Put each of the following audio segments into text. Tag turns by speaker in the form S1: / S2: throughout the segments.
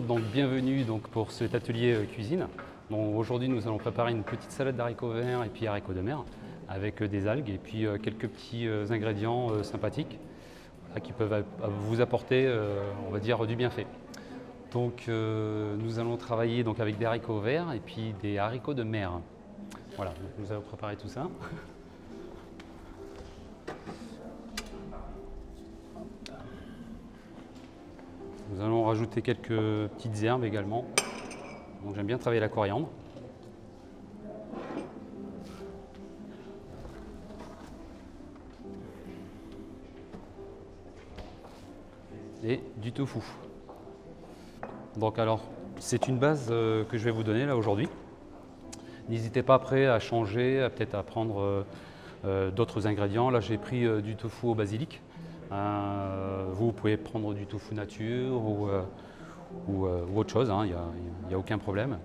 S1: donc bienvenue pour cet atelier cuisine. Aujourd'hui nous allons préparer une petite salade d'haricots verts et puis haricots de mer avec des algues et puis quelques petits ingrédients sympathiques qui peuvent vous apporter on va dire du bienfait. Donc nous allons travailler donc, avec des haricots verts et puis des haricots de mer. Voilà, donc nous allons préparer tout ça. Nous allons rajouter quelques petites herbes également. Donc j'aime bien travailler la coriandre. Et du tofu. Donc alors, c'est une base que je vais vous donner là aujourd'hui. N'hésitez pas après à changer, peut-être à prendre d'autres ingrédients. Là j'ai pris du tofu au basilic. Vous pouvez prendre du tofu nature ou autre chose, il n'y a aucun problème.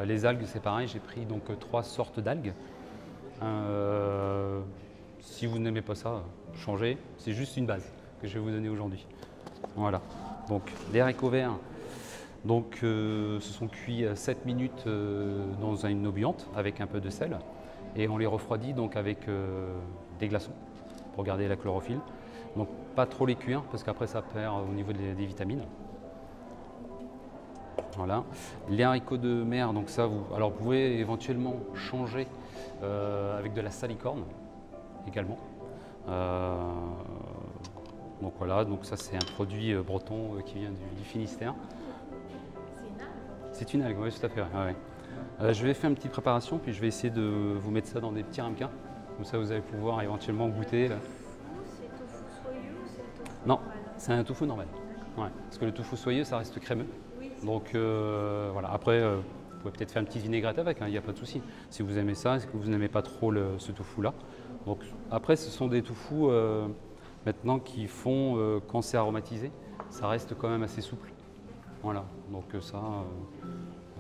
S1: Les algues, c'est pareil, j'ai pris donc 3 sortes d'algues. Si vous n'aimez pas ça, changez. C'est juste une base que je vais vous donner aujourd'hui. Voilà. Donc les haricots verts, donc, se sont cuits 7 minutes dans une eau bouillante avec un peu de sel. Et on les refroidit donc avec des glaçons pour garder la chlorophylle. Donc pas trop les cuire parce qu'après ça perd au niveau des vitamines. Voilà. Les haricots de mer, donc ça vous pouvez éventuellement changer avec de la salicorne également. Donc voilà, donc ça c'est un produit breton qui vient du Finistère. C'est une algue, oui tout à fait. Ouais. Je vais faire une petite préparation puis je vais essayer de vous mettre ça dans des petits ramequins. Comme ça vous allez pouvoir éventuellement goûter.
S2: C'est tofu soyeux ou c'est tofu
S1: Non,
S2: normal?
S1: c'est un tofu normal. Ouais, parce que le tofu soyeux, ça reste crémeux.
S2: Oui.
S1: Donc voilà, après, vous pouvez peut-être faire une petite vinaigrette avec, il n'y a pas de souci. Si vous aimez ça, est-ce que vous n'aimez pas trop ce tofu-là? Donc après, ce sont des tofus maintenant qui font, quand c'est aromatisé, ça reste quand même assez souple. Voilà, donc ça,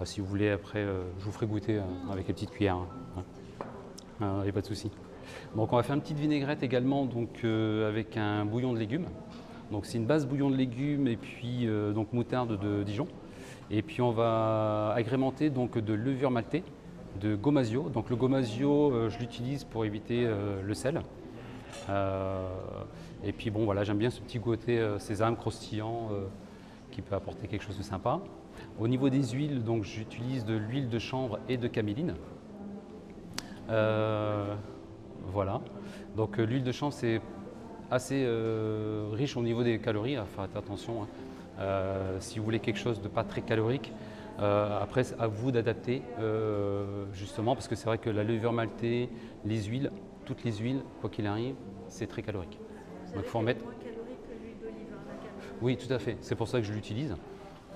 S1: si vous voulez, après, je vous ferai goûter avec les petites cuillères. Il n'y a pas de souci. Donc on va faire une petite vinaigrette également donc, avec un bouillon de légumes. Donc c'est une base bouillon de légumes et puis donc moutarde de Dijon. Et puis on va agrémenter donc de levure maltée, de gomasio. Donc le gomasio, je l'utilise pour éviter le sel. Et puis bon voilà, j'aime bien ce petit côté sésame croustillant qui peut apporter quelque chose de sympa. Au niveau des huiles, donc j'utilise de l'huile de chanvre et de caméline. Voilà. Donc l'huile de chanvre c'est assez riche au niveau des calories, il faut faire attention. Si vous voulez quelque chose de pas très calorique, après c'est à vous d'adapter justement parce que c'est vrai que la levure maltée, les huiles, toutes les huiles, quoi qu'il arrive, c'est très calorique.
S2: Donc il faut en mettre moins calorique que l'huile d'olive, la caméline.
S1: Oui, tout à fait. C'est pour ça que je l'utilise.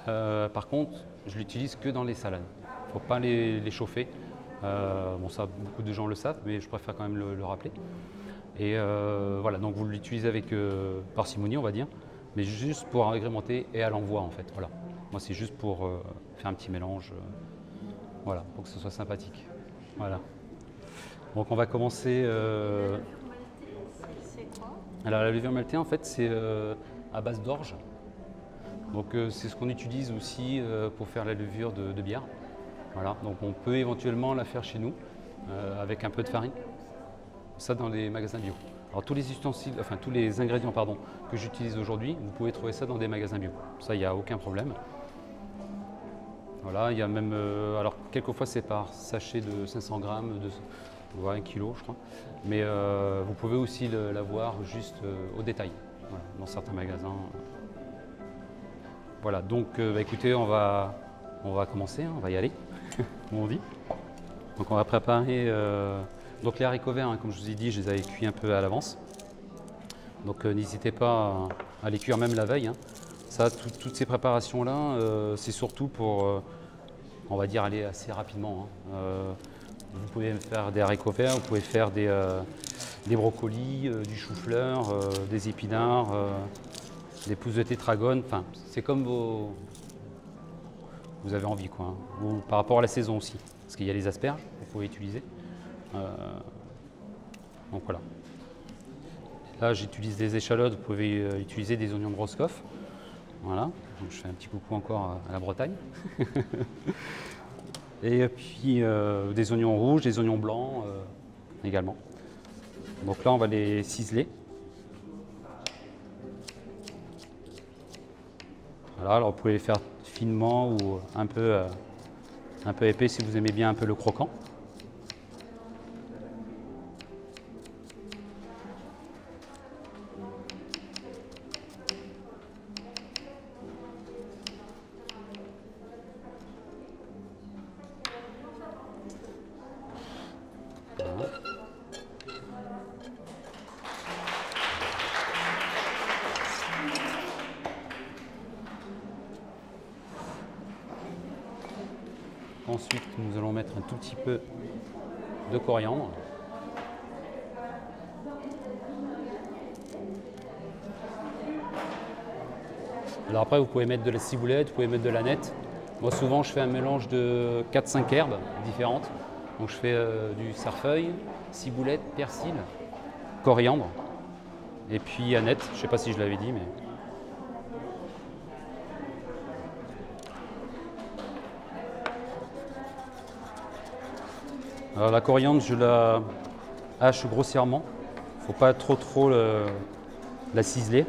S1: Par contre, je l'utilise que dans les salades. Il ne faut pas les chauffer. Bon, ça, beaucoup de gens le savent, mais je préfère quand même le rappeler. Et voilà, donc vous l'utilisez avec parcimonie, on va dire, mais juste pour agrémenter et à l'envoi en fait. Voilà. Moi, c'est juste pour faire un petit mélange, voilà, pour que ce soit sympathique. Voilà. Donc on va commencer.
S2: La levure maltée, c'est quoi?
S1: Alors la levure maltée, en fait, c'est à base d'orge. Donc c'est ce qu'on utilise aussi pour faire la levure de bière. Voilà. Donc on peut éventuellement la faire chez nous avec un peu de farine. Ça dans les magasins bio. Alors tous les ustensiles, enfin tous les ingrédients pardon, que j'utilise aujourd'hui, vous pouvez trouver ça dans des magasins bio. Ça, il n'y a aucun problème. Voilà, il y a même, alors quelquefois c'est par sachet de 500 grammes, de 1 kg je crois. Mais vous pouvez aussi l'avoir juste au détail, voilà, dans certains magasins. Voilà, donc écoutez, on va commencer, on va y aller, comme on dit. Donc on va préparer donc les haricots verts, comme je vous ai dit, je les avais cuits un peu à l'avance. Donc n'hésitez pas à les cuire même la veille. Ça, toutes ces préparations-là, c'est surtout pour, on va dire, aller assez rapidement. Vous pouvez faire des haricots verts, vous pouvez faire des brocolis, du chou-fleur, des épinards, des pousses de tétragone. Enfin, c'est comme vous avez envie, quoi. Ou par rapport à la saison aussi, parce qu'il y a les asperges, que vous pouvez utiliser. Donc voilà. Là, j'utilise des échalotes, vous pouvez utiliser des oignons de Roscoff. Voilà, donc je fais un petit coucou encore à la Bretagne. Et puis des oignons rouges, des oignons blancs également. Donc là, on va les ciseler. Voilà, alors vous pouvez les faire finement ou un peu épais si vous aimez bien un peu le croquant. Voilà. Ensuite, nous allons mettre un tout petit peu de coriandre. Alors après, vous pouvez mettre de la ciboulette, vous pouvez mettre de l'aneth. Moi, souvent, je fais un mélange de 4-5 herbes différentes. Donc, je fais du cerfeuil, ciboulette, persil, coriandre et puis aneth. Je ne sais pas si je l'avais dit, mais... Alors la coriandre, je la hache grossièrement. Il ne faut pas trop la ciseler.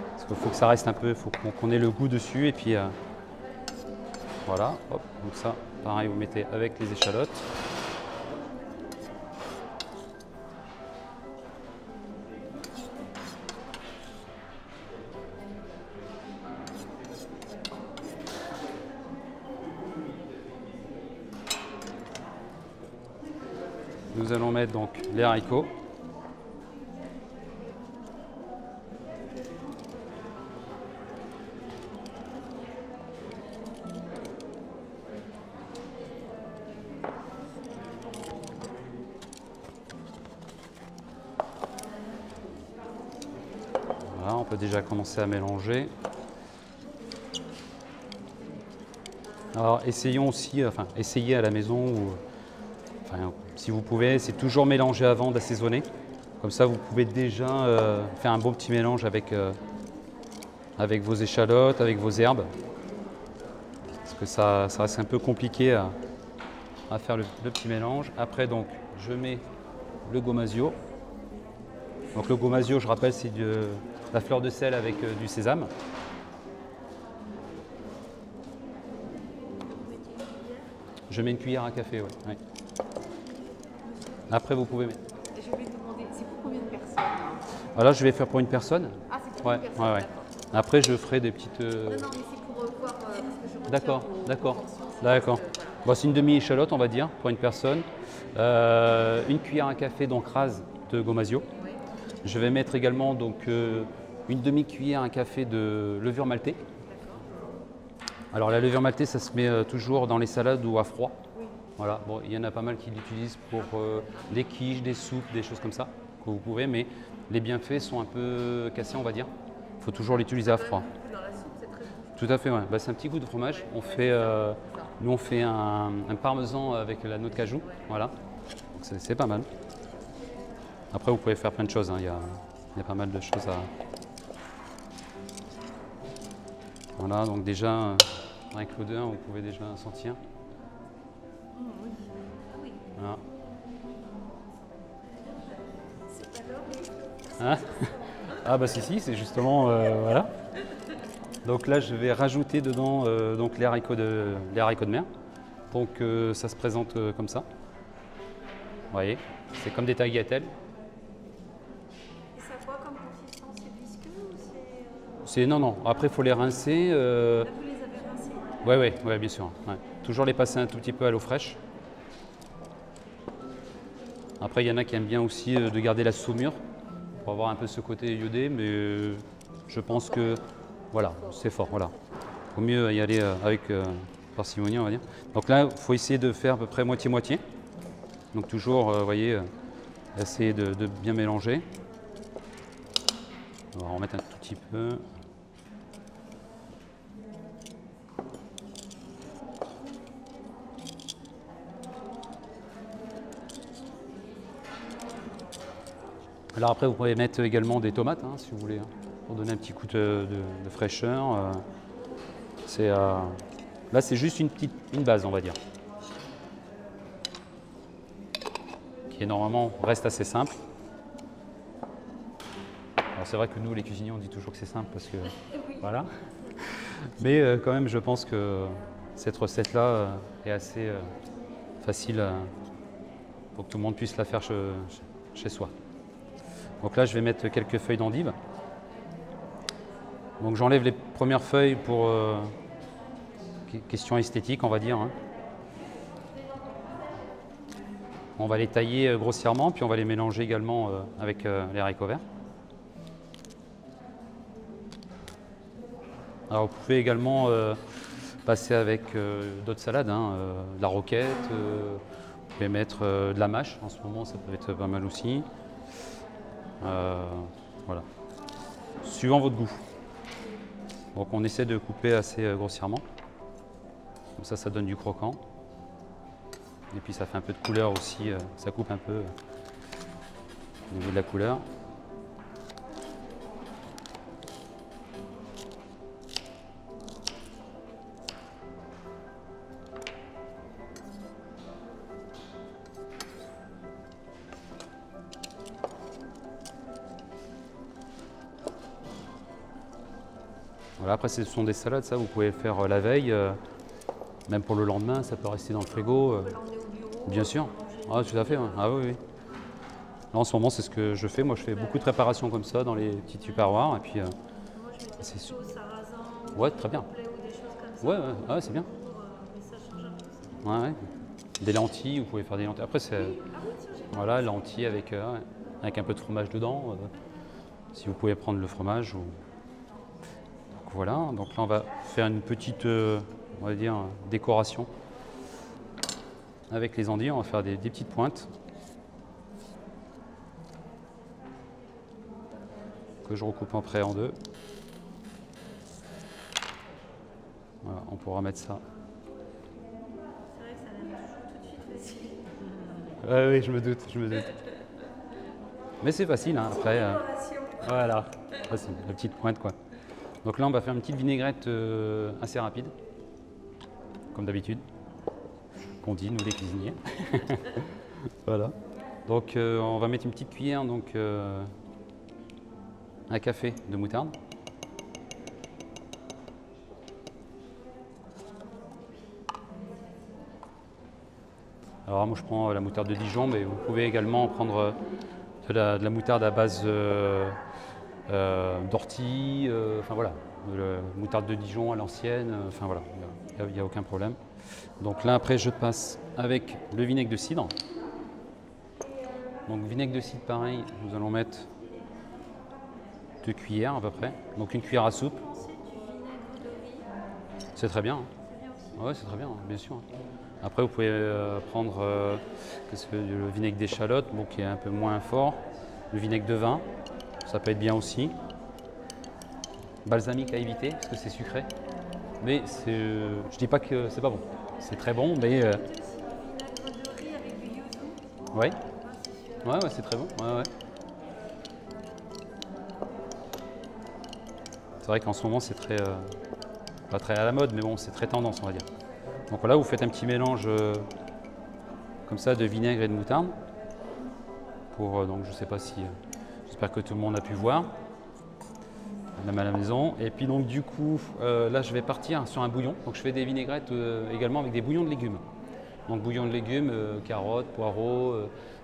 S1: Parce qu'il faut que ça reste un peu, il faut qu'on ait le goût dessus. Et puis voilà, hop, donc ça, pareil, vous mettez avec les échalotes. Nous allons mettre donc les haricots. Voilà, on peut déjà commencer à mélanger. Alors essayons aussi, essayez à la maison ou si vous pouvez, c'est toujours mélanger avant d'assaisonner. Comme ça, vous pouvez déjà faire un bon petit mélange avec vos échalotes, avec vos herbes. Parce que ça reste un peu compliqué à faire le petit mélange. Après, donc, je mets le gomasio. Donc le gomasio, je rappelle, c'est de la fleur de sel avec du sésame. Je mets une cuillère à café, oui. Ouais. Après, vous pouvez mettre.
S2: Je vais vous demander, c'est pour combien de personnes?
S1: Voilà, je vais faire pour une personne.
S2: Ah, c'est pour une personne,
S1: ouais.
S2: d'accord.
S1: Après, je ferai des petites.
S2: Non, mais c'est pour voir, parce que je retiens
S1: D'accord,
S2: vos
S1: d'accord.
S2: proportions, c'est
S1: D'accord.
S2: parce que, voilà.
S1: Bon, c'est une demi-échalote, on va dire, pour une personne. Une cuillère à café donc rase de gomasio.
S2: Oui.
S1: Je vais mettre également donc une demi-cuillère à café de levure maltée. Alors la levure maltée, ça se met toujours dans les salades ou à froid.
S2: Oui.
S1: Voilà. Bon, il y en a pas mal qui l'utilisent pour des quiches, des soupes, des choses comme ça que vous pouvez, mais les bienfaits sont un peu cassés, on va dire. Il faut toujours l'utiliser à froid.
S2: Dans la soupe, c'est très bon.
S1: Tout à fait, ouais. Bah, c'est un petit goût de fromage. On fait, nous, on fait un parmesan avec la noix de cajou. Voilà. Donc, c'est pas mal. Après, vous pouvez faire plein de choses. Hein. Il y a pas mal de choses à. Voilà, donc déjà, avec l'odeur, vous pouvez déjà sentir.
S2: Oui.
S1: Voilà.
S2: C'est pas l'heure.
S1: Hein ah bah si, c'est justement, voilà. Donc là, je vais rajouter dedans donc les haricots de mer. Donc ça se présente comme ça. Vous voyez, c'est comme des tagliatelles.
S2: Et ça a quoi comme consistance? C'est visqueux ou c'est...
S1: Non. Après, il faut les rincer.
S2: Là, vous les avez rincés?
S1: Ouais, bien sûr. Ouais. Toujours les passer un tout petit peu à l'eau fraîche. Après, il y en a qui aiment bien aussi de garder la saumure pour avoir un peu ce côté iodé, mais je pense que voilà, c'est fort. Voilà, vaut mieux y aller avec parcimonie, on va dire. Donc là, il faut essayer de faire à peu près moitié-moitié. Donc toujours, vous voyez, essayer de bien mélanger. On va en remettre un tout petit peu. Alors après, vous pouvez mettre également des tomates, hein, si vous voulez. pour donner un petit coup de fraîcheur. Là, c'est juste une base, on va dire, qui normalement reste assez simple. Alors c'est vrai que nous, les cuisiniers, on dit toujours que c'est simple parce que voilà. Mais quand même, je pense que cette recette-là est assez facile pour que tout le monde puisse la faire chez soi. Donc là, je vais mettre quelques feuilles d'endive. Donc j'enlève les premières feuilles pour question esthétique, on va dire. On va les tailler grossièrement, puis on va les mélanger également avec les haricots verts. Alors vous pouvez également passer avec d'autres salades, de la roquette, vous pouvez mettre de la mâche, en ce moment ça peut être pas mal aussi. Voilà. Suivant votre goût. Donc on essaie de couper assez grossièrement. Comme ça donne du croquant. Et puis ça fait un peu de couleur aussi, ça coupe un peu au niveau de la couleur. Voilà, après ce sont des salades, ça vous pouvez le faire la veille, même pour le lendemain, ça peut rester dans le frigo.
S2: On peut l'emmener au bureau.
S1: Bien sûr, ah, tout à fait. Ouais. Ah oui, oui. Là, en ce moment, c'est ce que je fais. Moi, je fais beaucoup de préparations comme ça dans les petits tupperwares. Et puis,
S2: Moi, je mettais plutôt sarrasin,
S1: ouais, très bien.
S2: poulet ou des choses comme ça.
S1: Ouais, ouais, c'est bien.
S2: Mais ça change un peu aussi.
S1: Ouais, ouais. Des lentilles, vous pouvez faire des lentilles. Après, c'est
S2: Ah oui, tiens, j'ai
S1: voilà, lentilles avec un peu de fromage dedans. Si vous pouvez prendre le fromage. Donc, voilà. Donc là, on va faire une petite, on va dire, décoration avec les endives. On va faire des petites pointes que je recoupe après en deux. Voilà, on pourra mettre ça.
S2: C'est vrai que ça a l'air tout de suite facile.
S1: Oui, je me doute. Mais c'est facile, après. Voilà, facile, la petite pointe, quoi. Donc là, on va faire une petite vinaigrette assez rapide, comme d'habitude, qu'on dit, nous les cuisiniers. Voilà. Donc, on va mettre une petite cuillère, donc un café de moutarde. Alors moi je prends la moutarde de Dijon, mais vous pouvez également prendre de la moutarde à base d'ortie, enfin voilà, moutarde de Dijon à l'ancienne, enfin voilà, il n'y a aucun problème. Donc là après je passe avec le vinaigre de cidre. Donc vinaigre de cidre pareil, nous allons mettre 2 cuillères à peu près, donc une cuillère à soupe. C'est très bien. Ouais, c'est très bien, bien sûr. Après, vous pouvez prendre le vinaigre d'échalote, bon, qui est un peu moins fort. Le vinaigre de vin, ça peut être bien aussi. Balsamique à éviter, parce que c'est sucré. Mais je dis pas que c'est pas bon. C'est très bon, mais...
S2: Vinaigre de riz avec du yuzu.
S1: Ouais. Ouais, c'est très bon. Ouais, ouais. C'est vrai qu'en ce moment, c'est très... pas très à la mode, mais bon, c'est très tendance, on va dire. Donc là, vous faites un petit mélange comme ça de vinaigre et de moutarde. Donc je ne sais pas si, j'espère que tout le monde a pu voir, même à la maison. Et puis donc du coup, là je vais partir sur un bouillon. Donc je fais des vinaigrettes également avec des bouillons de légumes. Donc bouillon de légumes, carottes, poireaux,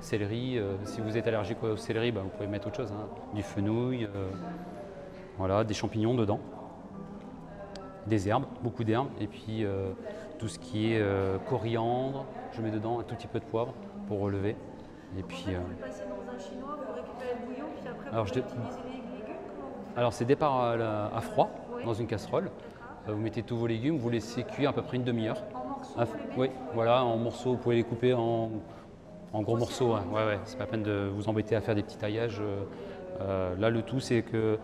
S1: céleri. Si vous êtes allergique au céleri, vous pouvez mettre autre chose, du fenouil, voilà, des champignons dedans. Des herbes, beaucoup d'herbes, et puis tout ce qui est coriandre, je mets dedans un tout petit peu de poivre pour relever. Et puis,
S2: vous le passez dans un chinois, vous récupérez le bouillon, puis après
S1: alors,
S2: vous utilisez les légumes.
S1: Alors c'est départ à froid,
S2: Oui.
S1: dans une casserole. Vous mettez tous vos légumes, vous laissez cuire à peu près une demi-heure.
S2: En morceaux,
S1: Oui, voilà, en morceaux, vous pouvez les couper en gros morceaux. Ouais, c'est pas la peine de vous embêter à faire des petits taillages. Là, le tout, c'est que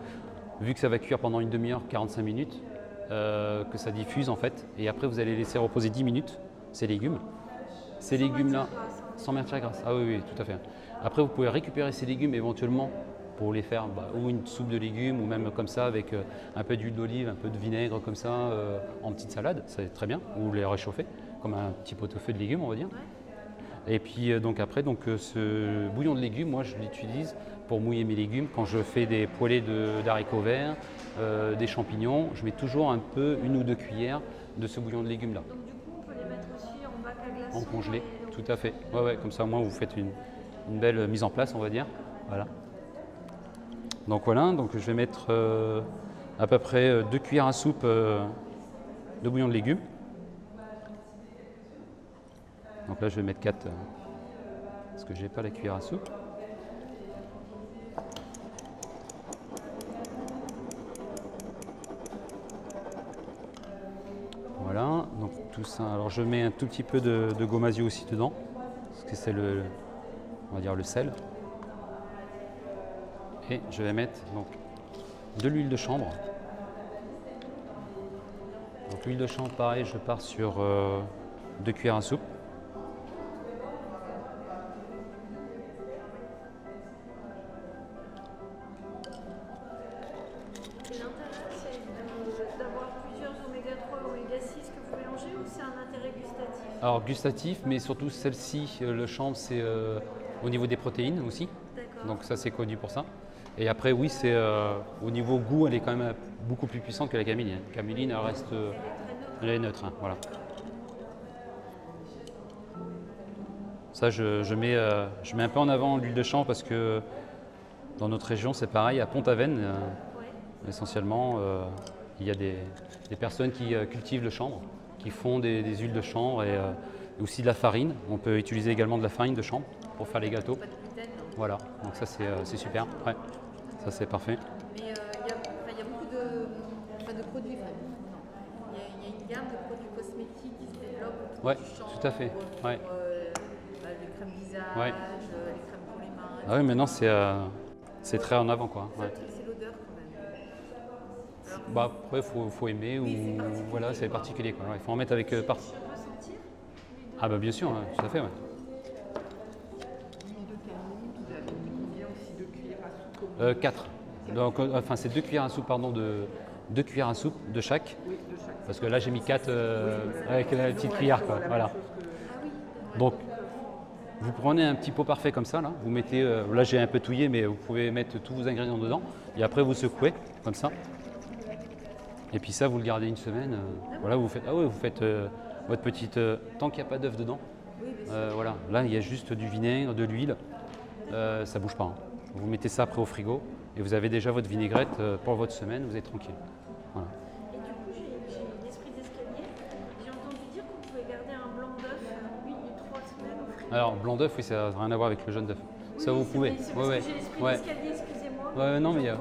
S1: vu que ça va cuire pendant une demi-heure, 45 minutes, que ça diffuse en fait, et après vous allez laisser reposer 10 minutes ces légumes. Ces légumes-là, sans matière grasse. Ah oui, tout à fait. Après, vous pouvez récupérer ces légumes éventuellement pour les faire ou une soupe de légumes ou même comme ça avec un peu d'huile d'olive, un peu de vinaigre comme ça en petite salade, c'est très bien, ou les réchauffer comme un petit pot-au-feu de légumes on va dire. Et puis donc après ce bouillon de légumes, moi je l'utilise pour mouiller mes légumes quand je fais des poêlées d'haricots verts, des champignons, je mets toujours un peu 1 ou 2 cuillères de ce bouillon de légumes là.
S2: Donc du coup on peut les mettre aussi en bac à glaçons.
S1: En congelé, tout à fait. Ouais, comme ça au moins vous faites une belle mise en place on va dire. Voilà. Donc voilà, donc je vais mettre à peu près 2 cuillères à soupe de bouillon de légumes. Donc là je vais mettre 4 parce que je n'ai pas la cuillère à soupe. Voilà, donc tout ça. Alors je mets un tout petit peu de gomasio aussi dedans, parce que c'est on va dire le sel. Et je vais mettre donc de l'huile de chanvre. Donc l'huile de chanvre, pareil, je pars sur 2 cuillères à soupe.
S2: Et l'intérêt, c'est d'avoir plusieurs oméga 3 et oméga 6 que vous mélangez ou c'est un intérêt gustatif?
S1: Alors gustatif, mais surtout celle-ci, le chanvre, c'est au niveau des protéines aussi. Donc ça c'est connu pour ça. Et après oui, c'est au niveau goût, elle est quand même beaucoup plus puissante que la caméline. La caméline, elle reste, elle est neutre, hein, voilà. Ça je mets un peu en avant l'huile de chanvre parce que dans notre région c'est pareil, à Pont-Aven, essentiellement, il y a des personnes qui cultivent le chanvre, qui font des huiles de chanvre et aussi de la farine. On peut utiliser également de la farine de chanvre pour faire les gâteaux. Voilà, donc ça c'est super, ouais. Ça c'est parfait.
S3: Mais il y a beaucoup de produits vraiment. Il y a une gamme de produits cosmétiques qui se développe autour du chanvre.
S1: Tout à fait.
S3: Pour, les crèmes visage, les crèmes pour les mains.
S1: Ah oui, maintenant c'est très en avant quoi. Ouais.
S3: C'est l'odeur quand même.
S1: Bah, après faut aimer ou voilà, c'est particulier quoi. Il faut en mettre avec par. Ah bah bien sûr, ouais, tout à fait. Ouais.
S4: L'huile de caméline, combien aussi 2 cuillères à soupe?
S1: 4. Donc, enfin, c'est 2 cuillères à soupe, pardon, de 2 cuillères à soupe de chaque.
S4: Oui, de chaque.
S1: Parce que là, j'ai mis 4 avec la petite cuillère, quoi. Voilà. Donc, vous prenez un petit pot parfait comme ça, là. Vous mettez, là, j'ai un peu touillé, mais vous pouvez mettre tous vos ingrédients dedans. Et après, vous secouez, comme ça. Et puis ça, vous le gardez une semaine. Voilà, vous faites, vous faites votre petite. Tant qu'il n'y a pas d'œuf dedans. Voilà. Là, il y a juste du vinaigre, de l'huile. Ça ne bouge pas. Hein. Vous mettez ça après au frigo et vous avez déjà votre vinaigrette pour votre semaine, vous êtes tranquille. Voilà.
S2: Et du coup, j'ai l'esprit d'escalier. J'ai entendu dire qu'on pouvait garder un blanc d'œuf 3 semaines au frigo.
S1: Alors, blanc d'œuf, oui, ça n'a rien à voir avec le jaune d'œuf. Ça, vous pouvez.
S2: C'est parce que j'ai l'esprit d'escalier, excusez-moi.
S1: Ouais, non, mais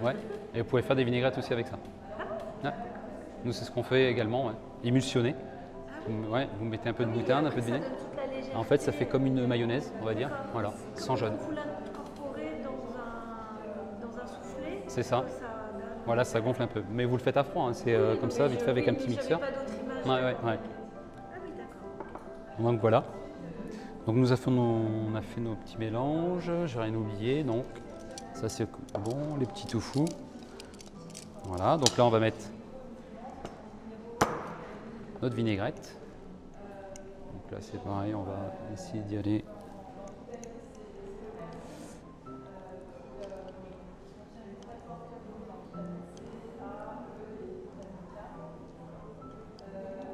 S1: ouais. Et vous pouvez faire des vinaigrettes aussi avec ça. Ouais. Nous, c'est ce qu'on fait également, ouais. Émulsionner. Ouais, vous mettez un peu de moutarde, un peu de vinaigre. En fait, ça fait comme une mayonnaise, on va dire. Voilà, sans jaune.
S2: Vous l'incorporez dans un soufflet.
S1: C'est ça. Voilà, ça gonfle un peu. Mais vous le faites à froid, hein. C'est comme ça, vite fait avec un petit mixeur.
S2: Pas d'autre image.
S1: Ouais.
S2: Ah oui, d'accord.
S1: Donc voilà. Donc on a fait nos petits mélanges, j'ai rien oublié. Donc ça c'est bon, les petits toufous. Voilà, donc là on va mettre notre vinaigrette. Donc là c'est pareil, on va essayer d'y aller.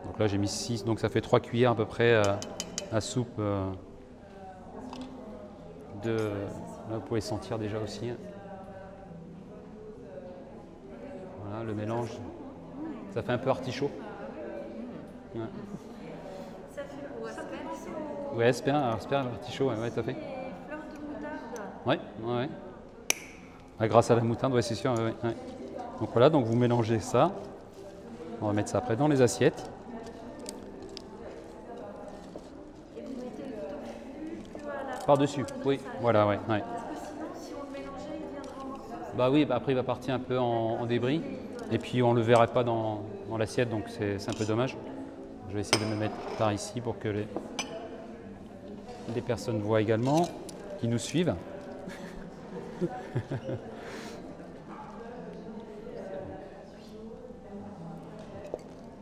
S1: Donc là j'ai mis 6, donc ça fait 3 cuillères à peu près à soupe. Là vous pouvez sentir déjà aussi. Voilà le mélange, ça fait un peu artichaut. Ouais.
S2: Ça fait au...
S1: Ouais, asperge, artichaut, ouais, tout à fait.
S2: Des fleurs de moutarde.
S1: Ouais. Ah, grâce à la moutarde, ouais, c'est sûr. Ouais. Donc voilà, donc vous mélangez ça. On va mettre ça après dans les assiettes.
S2: Et vous mettez le tofu à la
S1: Par-dessus, oui, voilà, ouais.
S2: Parce que sinon, si on le mélangeait, il viendra en morceaux.
S1: Bah oui, après il va partir un peu en débris. Et puis on ne le verra pas dans l'assiette, donc c'est un peu dommage. Je vais essayer de me mettre par ici pour que les personnes voient également, qui nous suivent.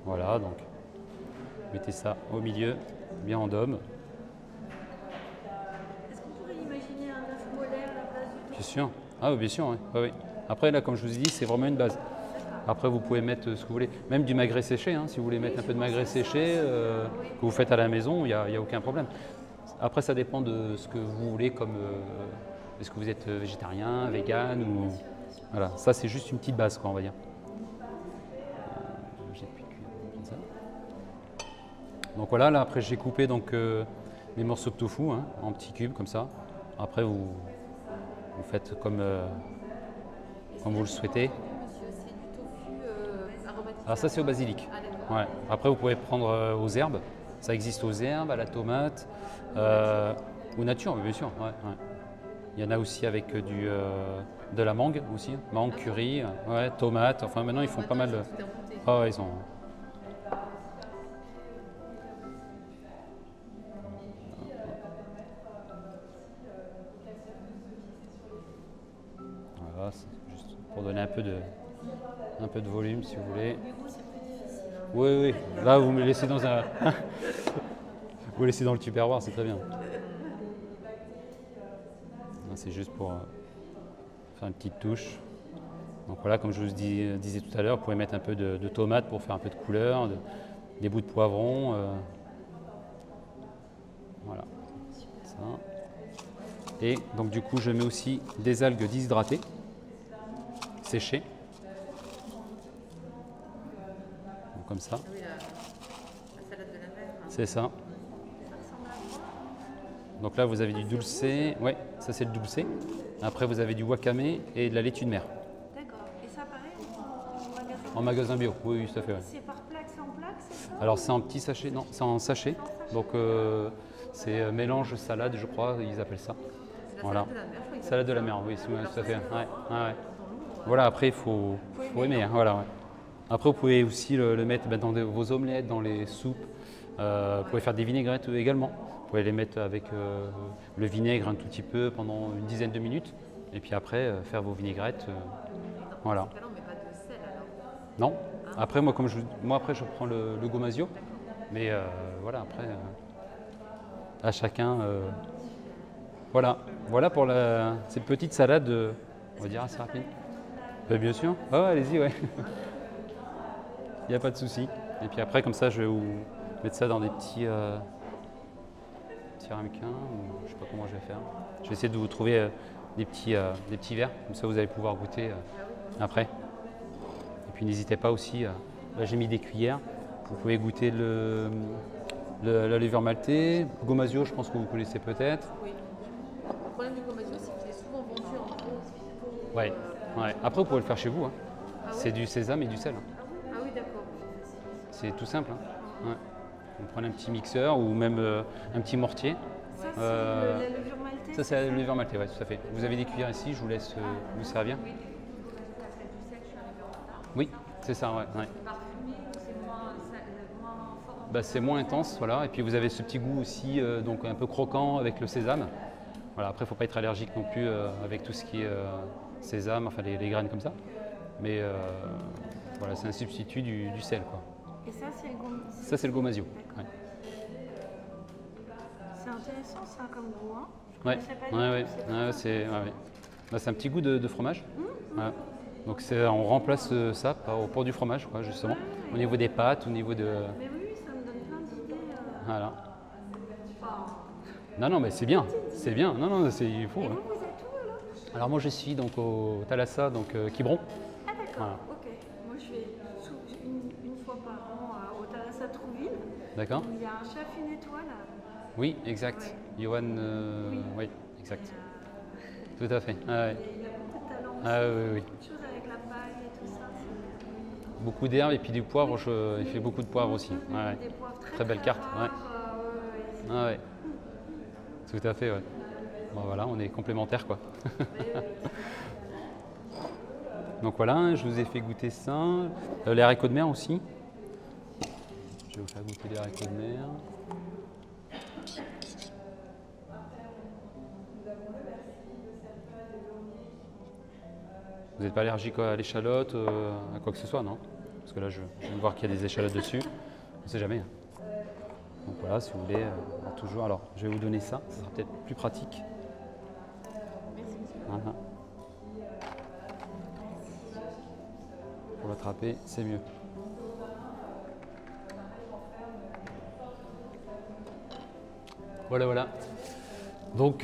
S1: Voilà, donc mettez ça au milieu, bien en dôme.
S2: Est-ce qu'on pourrait imaginer un œuf molaire à la place du
S1: Bien sûr. Ah oui, bien sûr, oui. Oui, oui. Après, là, comme je vous ai dit, c'est vraiment une base. Après, vous pouvez mettre ce que vous voulez. Même du magret séché, hein, si vous voulez mettre un peu de magret séché, que vous faites à la maison, il n'y a aucun problème. Après, ça dépend de ce que vous voulez comme... est-ce que vous êtes végétarien, vegan ou... Voilà, ça c'est juste une petite base, quoi, on va dire. J'ai pu cuire comme ça. Donc voilà, là après j'ai coupé donc, mes morceaux de tofu hein, en petits cubes comme ça. Après vous faites comme vous le souhaitez.
S3: Monsieur, c'est du tofu aromatisé.
S1: Alors ça c'est au basilic.
S3: Ah, d'accord.
S1: Ouais. Après vous pouvez prendre aux herbes. Ça existe aux herbes, à la tomate, aux nature, bien sûr. Ouais, ouais. Il y en a aussi avec de la mangue aussi, mangue, curry, ouais, tomate. Enfin maintenant ils font pas mal de.
S3: Tout est embouté.
S1: Ah ouais, ils ont. Voilà, c'est juste pour donner un peu de volume si vous voulez. Oui, oui. Là vous me laissez dans un. Vous me laissez dans le tupperware, c'est très bien. C'est juste pour faire une petite touche. Donc voilà, comme je vous disais tout à l'heure, vous pouvez mettre un peu de tomate pour faire un peu de couleur, des bouts de poivron. Voilà. Ça. Et donc du coup, je mets aussi des algues déshydratées, séchées. Donc, comme ça.
S3: Oui, la salade de la mer. Hein.
S1: C'est ça. Donc là, vous avez du dulcé. Ouais, ça c'est le dulcé. Après, vous avez du wakame et de la laitue de mer.
S2: D'accord. Et ça, pareil, en magasin?
S1: En magasin bio, oui, oui, tout à fait. Ouais.
S2: C'est par plaque, c'est en plaque, c'est ça?
S1: Alors c'est en petit sachet, non, c'est en sachet. Donc c'est mélange salade, je crois, ils appellent ça.
S3: C'est la
S1: Voilà.
S3: salade de la mer, je crois.
S1: Salade de la mer, oui, tout à fait. Ouais, ouais, ouais. Voilà, après il faut aimer. Hein, voilà, ouais. Après, vous pouvez aussi le mettre dans vos omelettes, dans les soupes. Vous pouvez faire des vinaigrettes également. Vous pouvez les mettre avec le vinaigre un tout petit peu pendant une dizaine de minutes. Et puis après, faire vos vinaigrettes. Voilà.
S3: Dans ce cas-là, on met pas de sel alors.
S1: Non. Après, moi, après, je prends le gomasio. Mais voilà, après, à chacun. Voilà. Voilà pour cette petite salade, on va dire assez rapide. Ben, bien sûr. Ah, ouais, allez-y, ouais. Il n'y a pas de souci. Et puis après, comme ça, je vais vous mettre ça dans des petits ramequins. Ou je ne sais pas comment je vais faire. Je vais essayer de vous trouver des petits verres. Comme ça, vous allez pouvoir goûter après. Et puis, n'hésitez pas aussi. Là, j'ai mis des cuillères. Vous pouvez goûter la levure maltais. Le gomasio, je pense que vous connaissez peut-être.
S3: Oui. Le problème du gomasio, c'est qu'il est souvent vendu en gros.
S1: Ouais. Ouais. Après, vous pouvez le faire chez vous. Hein.
S3: Ah oui.
S1: C'est du sésame et du sel.
S3: Ah oui, d'accord.
S1: C'est tout simple. Hein. Ouais. Vous prenez un petit mixeur ou même un petit mortier.
S2: Ça, c'est la levure maltaise?
S1: Ça, c'est la levure maltais, ouais, tout à fait. Vous avez des cuillères ici, je vous laisse vous servir. Oui, c'est ça, ouais. Ouais. Bah, c'est moins intense, voilà. Et puis vous avez ce petit goût aussi, donc un peu croquant avec le sésame. Voilà. Après, il ne faut pas être allergique non plus avec tout ce qui est sésame, enfin les graines comme ça. Mais voilà, c'est un substitut du sel, quoi.
S2: Et ça, c'est le
S1: Ça, c'est le gomasio. Ouais.
S2: C'est intéressant, ça, comme goût. Hein? Je
S1: Ouais,
S2: connaissais pas
S1: ouais,
S2: du tout, c'est
S1: ouais, c'est ouais, ouais. Bah, c'est un petit goût de fromage. Voilà. Donc on remplace ça pour du fromage, quoi, justement, au niveau des pâtes, au niveau de.
S2: Mais oui, ça me donne plein d'idées.
S1: Voilà.
S2: Enfin,
S1: Non, non, mais c'est bien, c'est bien. Non, non, il faut.
S2: et
S1: Hein.
S2: vous êtes où alors?
S1: Alors moi, je suis donc au Thalassa, donc Quiberon.
S2: Ah d'accord,
S1: Voilà.
S2: ok. Moi je vais une fois par an au Thalassa Trouville.
S1: D'accord.
S2: Il y a un chef une étoile.
S1: Oui, exact.
S2: Ouais.
S1: Johan,
S2: Oui.
S1: oui, exact. Tout à fait. Ah, ouais.
S2: Il a beaucoup de talent aussi.
S1: Ah, oui, oui, oui.
S2: Beaucoup de choses avec la paille et tout ça.
S1: Beaucoup d'herbes et puis du poivre. Il fait beaucoup de poivre aussi. Ouais, ouais.
S2: Des poivres très,
S1: Très belle
S2: très
S1: carte.
S2: rares,
S1: Ouais.
S2: ouais.
S1: Ah, ouais. Tout à fait, ouais. Bon, voilà, on est complémentaires, quoi. Donc voilà, je vous ai fait goûter ça. Les haricots de mer aussi. Je vais vous faire goûter les haricots de mer. Vous n'êtes pas allergique à l'échalote, à quoi que ce soit, non? Parce que là, je viens de voir qu'il y a des échalotes dessus. On ne sait jamais. Hein. Donc voilà, si vous voulez, toujours. Alors, je vais vous donner ça. Ça sera peut-être plus pratique.
S3: Merci, monsieur.
S1: Voilà. Pour l'attraper, c'est mieux. Voilà, voilà. Donc,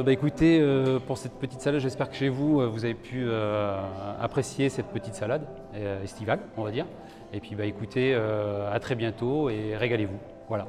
S1: écoutez, pour cette petite salade, j'espère que chez vous, vous avez pu apprécier cette petite salade estivale, on va dire. Et puis, écoutez, à très bientôt et régalez-vous. Voilà.